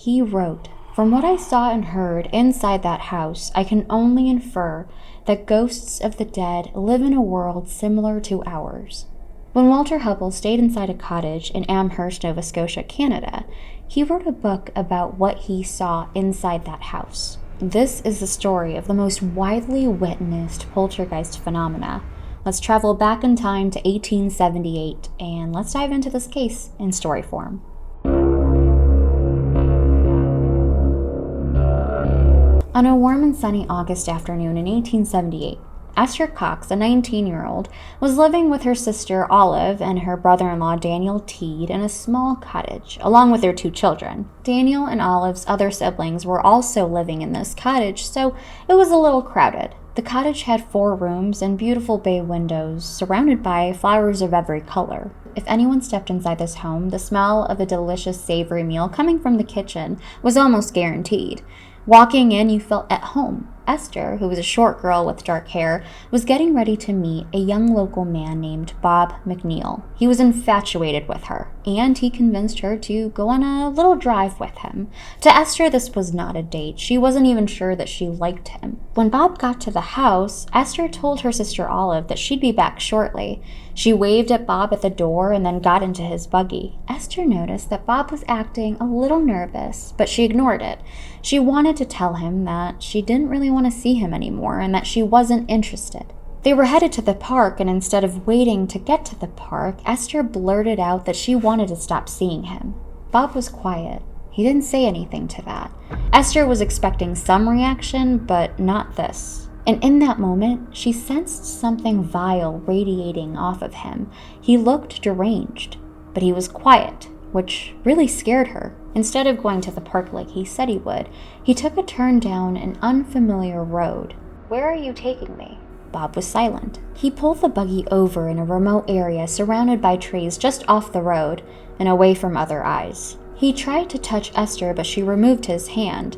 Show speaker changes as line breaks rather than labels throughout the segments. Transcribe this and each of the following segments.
He wrote, "From what I saw and heard inside that house, I can only infer that ghosts of the dead live in a world similar to ours." When Walter Hubbell stayed inside a cottage in Amherst, Nova Scotia, Canada, he wrote a book about what he saw inside that house. This is the story of the most widely witnessed poltergeist phenomena. Let's travel back in time to 1878, and let's dive into this case in story form. On a warm and sunny August afternoon in 1878, Esther Cox, a 19-year-old, was living with her sister Olive and her brother-in-law Daniel Teed in a small cottage, along with their 2 children. Daniel and Olive's other siblings were also living in this cottage, so it was a little crowded. The cottage had 4 rooms and beautiful bay windows, surrounded by flowers of every color. If anyone stepped inside this home, the smell of a delicious savory meal coming from the kitchen was almost guaranteed. Walking in, you felt at home. Esther, who was a short girl with dark hair, was getting ready to meet a young local man named Bob McNeil. He was infatuated with her, and he convinced her to go on a little drive with him. To Esther, this was not a date. She wasn't even sure that she liked him. When Bob got to the house, Esther told her sister Olive that she'd be back shortly. She waved at Bob at the door and then got into his buggy. Esther noticed that Bob was acting a little nervous, but she ignored it. She wanted to tell him that she didn't really want to see him anymore and that she wasn't interested. They were headed to the park, and instead of waiting to get to the park, Esther blurted out that she wanted to stop seeing him. Bob was quiet. He didn't say anything to that. Esther was expecting some reaction, but not this. And in that moment, she sensed something vile radiating off of him. He looked deranged, but he was quiet, which really scared her. Instead of going to the park like he said he would, he took a turn down an unfamiliar road. "Where are you taking me?" Bob was silent. He pulled the buggy over in a remote area surrounded by trees just off the road and away from other eyes. He tried to touch Esther, but she removed his hand,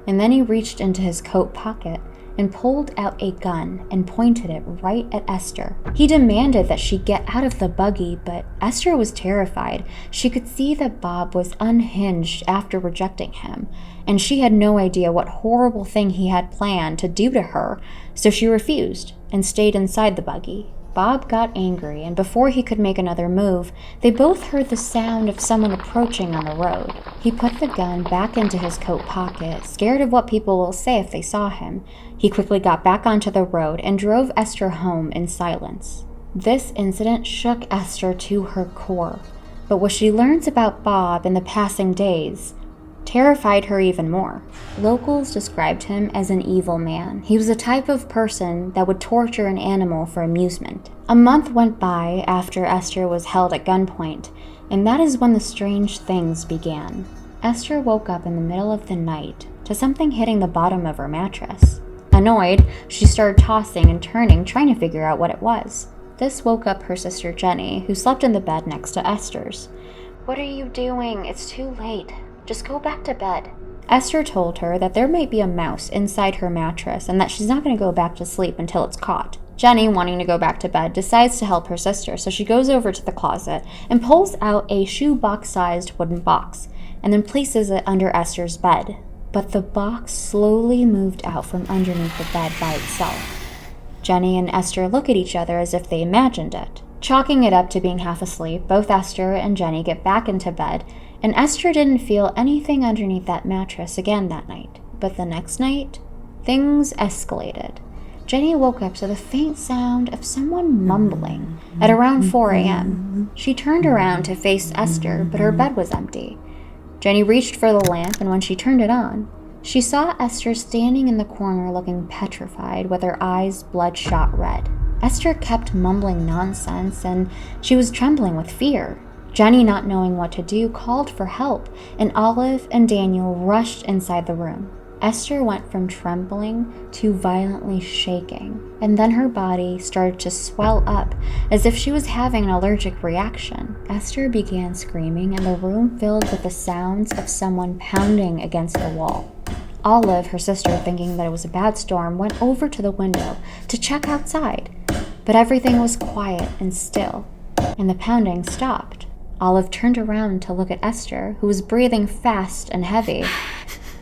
and then he reached into his coat pocket and pulled out a gun and pointed it right at Esther. He demanded that she get out of the buggy, but Esther was terrified. She could see that Bob was unhinged after rejecting him, and she had no idea what horrible thing he had planned to do to her, so she refused and stayed inside the buggy. Bob got angry, and before he could make another move, they both heard the sound of someone approaching on the road. He put the gun back into his coat pocket, scared of what people will say if they saw him. He quickly got back onto the road and drove Esther home in silence. This incident shook Esther to her core, but what she learned about Bob in the passing days terrified her even more. Locals described him as an evil man. He was the type of person that would torture an animal for amusement. A month went by after Esther was held at gunpoint, and that is when the strange things began. Esther woke up in the middle of the night to something hitting the bottom of her mattress. Annoyed, she started tossing and turning, trying to figure out what it was. This woke up her sister Jenny, who slept in the bed next to Esther's. "What are you doing? It's too late. Just go back to bed." Esther told her that there might be a mouse inside her mattress and that she's not going to go back to sleep until it's caught. Jenny, wanting to go back to bed, decides to help her sister, so she goes over to the closet and pulls out a shoebox-sized wooden box and then places it under Esther's bed. But the box slowly moved out from underneath the bed by itself. Jenny and Esther look at each other as if they imagined it. Chalking it up to being half asleep, both Esther and Jenny get back into bed, and Esther didn't feel anything underneath that mattress again that night. But the next night, things escalated. Jenny woke up to the faint sound of someone mumbling at around 4 a.m. She turned around to face Esther, but her bed was empty. Jenny reached for the lamp, and when she turned it on, she saw Esther standing in the corner looking petrified with her eyes bloodshot red. Esther kept mumbling nonsense, and she was trembling with fear. Jenny, not knowing what to do, called for help, and Olive and Daniel rushed inside the room. Esther went from trembling to violently shaking, and then her body started to swell up as if she was having an allergic reaction. Esther began screaming, and the room filled with the sounds of someone pounding against the wall. Olive, her sister, thinking that it was a bad storm, went over to the window to check outside, but everything was quiet and still, and the pounding stopped. Olive turned around to look at Esther, who was breathing fast and heavy,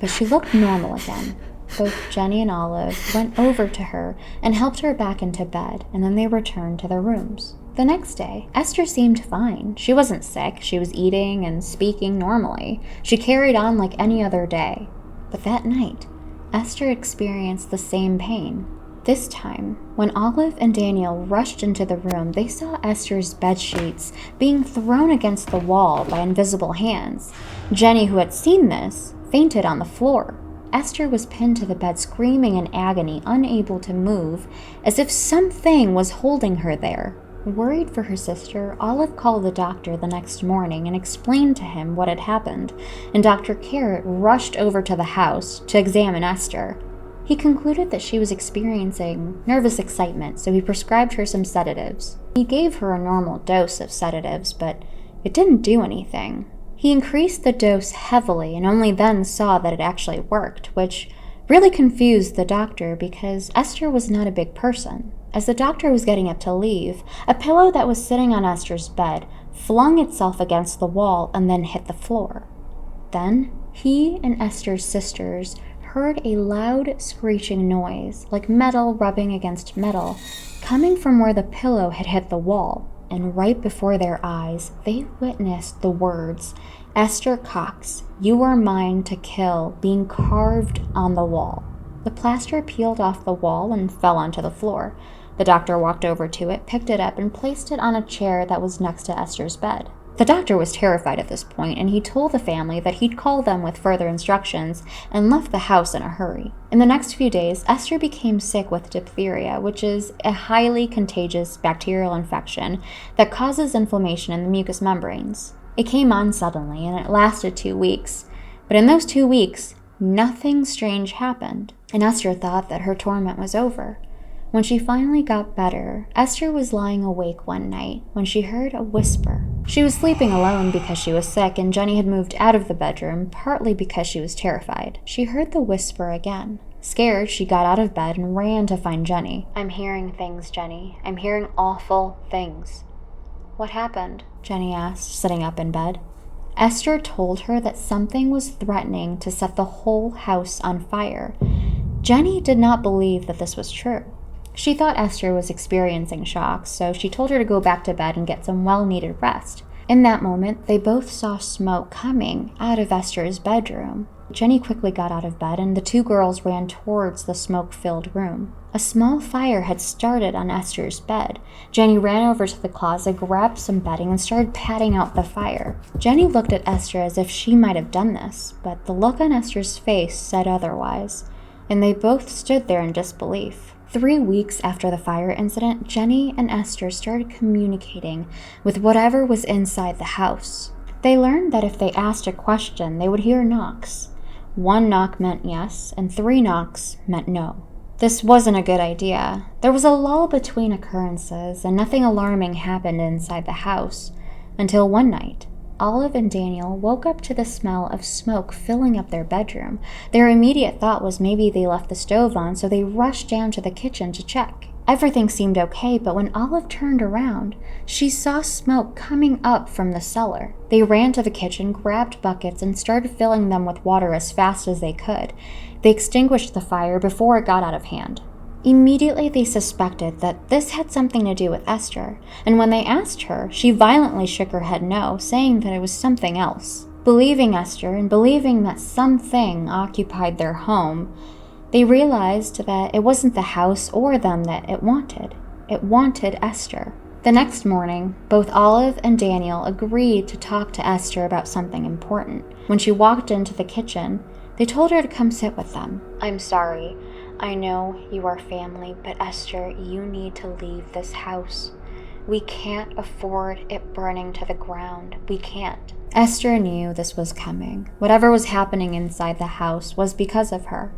but she looked normal again. Both Jenny and Olive went over to her and helped her back into bed, and then they returned to their rooms. The next day, Esther seemed fine. She wasn't sick. She was eating and speaking normally. She carried on like any other day. But that night, Esther experienced the same pain. This time, when Olive and Daniel rushed into the room, they saw Esther's bedsheets being thrown against the wall by invisible hands. Jenny, who had seen this, fainted on the floor. Esther was pinned to the bed, screaming in agony, unable to move, as if something was holding her there. Worried for her sister, Olive called the doctor the next morning and explained to him what had happened, and Dr. Carrot rushed over to the house to examine Esther. He concluded that she was experiencing nervous excitement, so he prescribed her some sedatives. He gave her a normal dose of sedatives, but it didn't do anything. He increased the dose heavily and only then saw that it actually worked, which really confused the doctor because Esther was not a big person. As the doctor was getting up to leave, a pillow that was sitting on Esther's bed flung itself against the wall and then hit the floor. Then he and Esther's sisters heard a loud screeching noise, like metal rubbing against metal, coming from where the pillow had hit the wall, and right before their eyes, they witnessed the words, "Esther Cox, you are mine to kill," being carved on the wall. The plaster peeled off the wall and fell onto the floor. The doctor walked over to it, picked it up, and placed it on a chair that was next to Esther's bed. The doctor was terrified at this point, and he told the family that he'd call them with further instructions and left the house in a hurry. In the next few days, Esther became sick with diphtheria, which is a highly contagious bacterial infection that causes inflammation in the mucous membranes. It came on suddenly, and it lasted 2 weeks. But in those 2 weeks, nothing strange happened, and Esther thought that her torment was over. When she finally got better, Esther was lying awake one night when she heard a whisper. She was sleeping alone because she was sick, and Jenny had moved out of the bedroom, partly because she was terrified. She heard the whisper again. Scared, she got out of bed and ran to find Jenny. "I'm hearing things, Jenny. I'm hearing awful things." "What happened?" Jenny asked, sitting up in bed. Esther told her that something was threatening to set the whole house on fire. Jenny did not believe that this was true. She thought Esther was experiencing shocks, so she told her to go back to bed and get some well-needed rest. In that moment, they both saw smoke coming out of Esther's bedroom. Jenny quickly got out of bed, and the two girls ran towards the smoke-filled room. A small fire had started on Esther's bed. Jenny ran over to the closet, grabbed some bedding, and started patting out the fire. Jenny looked at Esther as if she might have done this, but the look on Esther's face said otherwise, and they both stood there in disbelief. 3 weeks after the fire incident, Jenny and Esther started communicating with whatever was inside the house. They learned that if they asked a question, they would hear knocks. 1 knock meant yes, and 3 knocks meant no. This wasn't a good idea. There was a lull between occurrences, and nothing alarming happened inside the house, until one night, Olive and Daniel woke up to the smell of smoke filling up their bedroom. Their immediate thought was maybe they left the stove on, so they rushed down to the kitchen to check. Everything seemed okay, but when Olive turned around, she saw smoke coming up from the cellar. They ran to the kitchen, grabbed buckets, and started filling them with water as fast as they could. They extinguished the fire before it got out of hand. Immediately, they suspected that this had something to do with Esther, and when they asked her, she violently shook her head no, saying that it was something else. Believing Esther and believing that something occupied their home, they realized that it wasn't the house or them that it wanted. It wanted Esther. The next morning, both Olive and Daniel agreed to talk to Esther about something important. When she walked into the kitchen, they told her to come sit with them. "I'm sorry. I know you are family, but Esther, you need to leave this house. We can't afford it burning to the ground. We can't." Esther knew this was coming. Whatever was happening inside the house was because of her.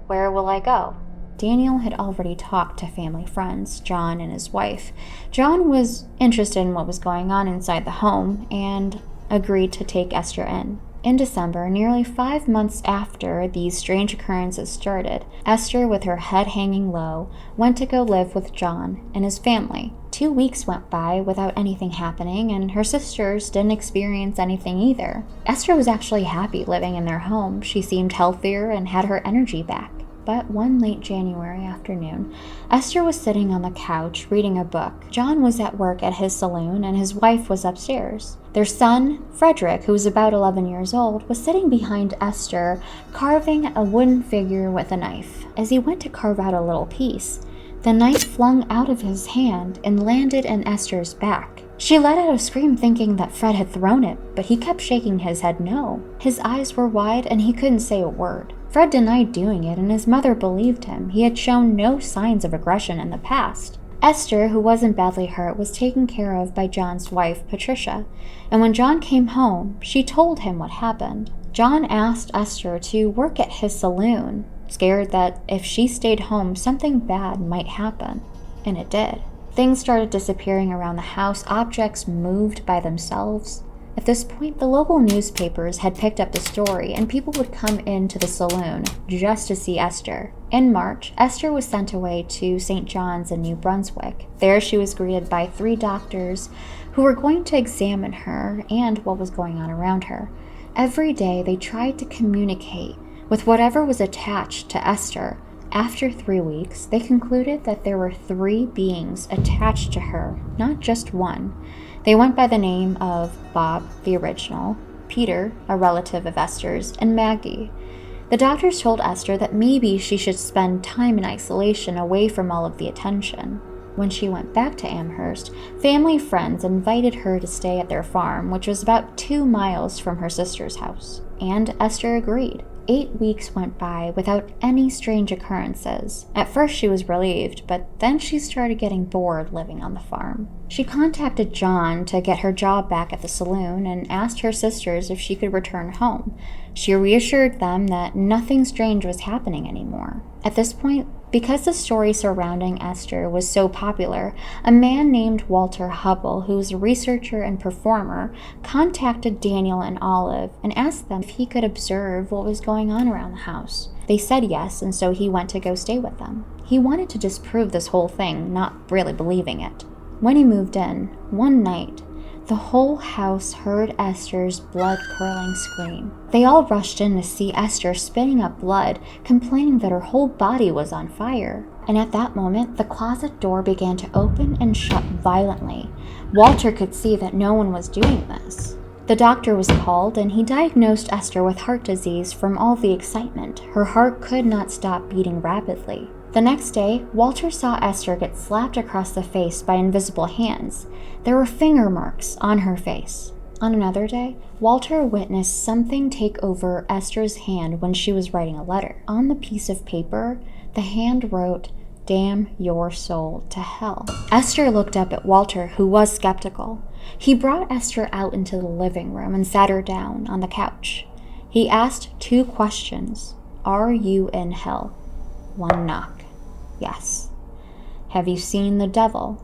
"Where will I go?" Daniel had already talked to family friends, John and his wife. John was interested in what was going on inside the home and agreed to take Esther in. In December, nearly 5 months after these strange occurrences started, Esther, with her head hanging low, went to go live with John and his family. 2 weeks went by without anything happening, and her sisters didn't experience anything either. Esther was actually happy living in their home. She seemed healthier and had her energy back. But one late January afternoon, Esther was sitting on the couch reading a book. John was at work at his saloon, and his wife was upstairs. Their son, Frederick, who was about 11 years old, was sitting behind Esther, carving a wooden figure with a knife. As he went to carve out a little piece, the knife flung out of his hand and landed in Esther's back. She let out a scream thinking that Fred had thrown it, but he kept shaking his head no. His eyes were wide and he couldn't say a word. Fred denied doing it, and his mother believed him. He had shown no signs of aggression in the past. Esther, who wasn't badly hurt, was taken care of by John's wife, Patricia, and when John came home, she told him what happened. John asked Esther to work at his saloon, scared that if she stayed home, something bad might happen, and it did. Things started disappearing around the house. Objects moved by themselves. At this point, the local newspapers had picked up the story, and people would come into the saloon just to see Esther. In March, Esther was sent away to St. John's in New Brunswick. There she was greeted by 3 doctors who were going to examine her and what was going on around her. Every day, they tried to communicate with whatever was attached to Esther. After 3 weeks, they concluded that there were 3 beings attached to her, not just one. They went by the name of Bob, the original, Peter, a relative of Esther's, and Maggie. The doctors told Esther that maybe she should spend time in isolation away from all of the attention. When she went back to Amherst, family friends invited her to stay at their farm, which was about 2 miles from her sister's house. And Esther agreed. 8 weeks went by without any strange occurrences. At first she was relieved, but then she started getting bored living on the farm. She contacted John to get her job back at the saloon and asked her sisters if she could return home. She reassured them that nothing strange was happening anymore. At this point, because the story surrounding Esther was so popular, a man named Walter Hubbell, who was a researcher and performer, contacted Daniel and Olive and asked them if he could observe what was going on around the house. They said yes, and so he went to go stay with them. He wanted to disprove this whole thing, not really believing it. When he moved in, one night, the whole house heard Esther's blood-curdling scream. They all rushed in to see Esther spitting up blood, complaining that her whole body was on fire. And at that moment, the closet door began to open and shut violently. Walter could see that no one was doing this. The doctor was called, and he diagnosed Esther with heart disease from all the excitement. Her heart could not stop beating rapidly. The next day, Walter saw Esther get slapped across the face by invisible hands. There were finger marks on her face. On another day, Walter witnessed something take over Esther's hand when she was writing a letter. On the piece of paper, the hand wrote, "Damn your soul to hell." Esther looked up at Walter, who was skeptical. He brought Esther out into the living room and sat her down on the couch. He asked 2 questions. Are you in hell? 1 knock. Yes. Have you seen the devil?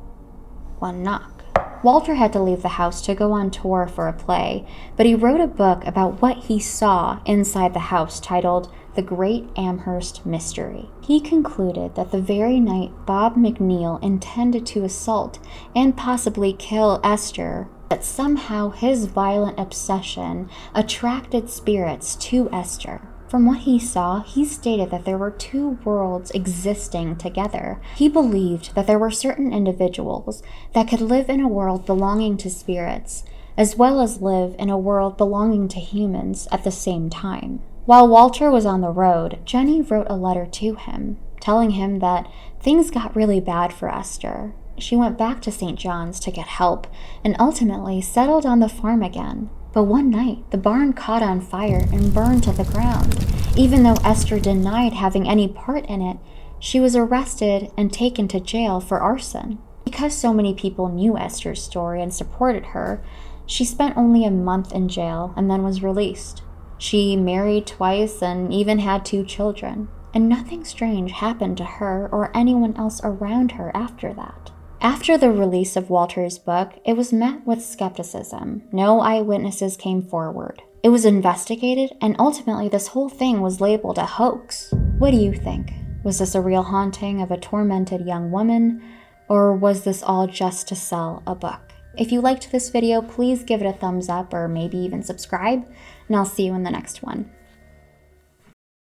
1 knock. Walter had to leave the house to go on tour for a play, but he wrote a book about what he saw inside the house titled The Great Amherst Mystery. He concluded that the very night Bob McNeil intended to assault and possibly kill Esther, that somehow his violent obsession attracted spirits to Esther. From what he saw, he stated that there were 2 worlds existing together. He believed that there were certain individuals that could live in a world belonging to spirits, as well as live in a world belonging to humans at the same time. While Walter was on the road, Jenny wrote a letter to him, telling him that things got really bad for Esther. She went back to St. John's to get help, and ultimately settled on the farm again. But one night, the barn caught on fire and burned to the ground. Even though Esther denied having any part in it, she was arrested and taken to jail for arson. Because so many people knew Esther's story and supported her, she spent only a month in jail and then was released. She married twice and even had 2 children, and nothing strange happened to her or anyone else around her after that. After the release of Walter's book, it was met with skepticism. No eyewitnesses came forward. It was investigated, and ultimately this whole thing was labeled a hoax. What do you think? Was this a real haunting of a tormented young woman? Or was this all just to sell a book? If you liked this video, please give it a thumbs up or maybe even subscribe, and I'll see you in the next one.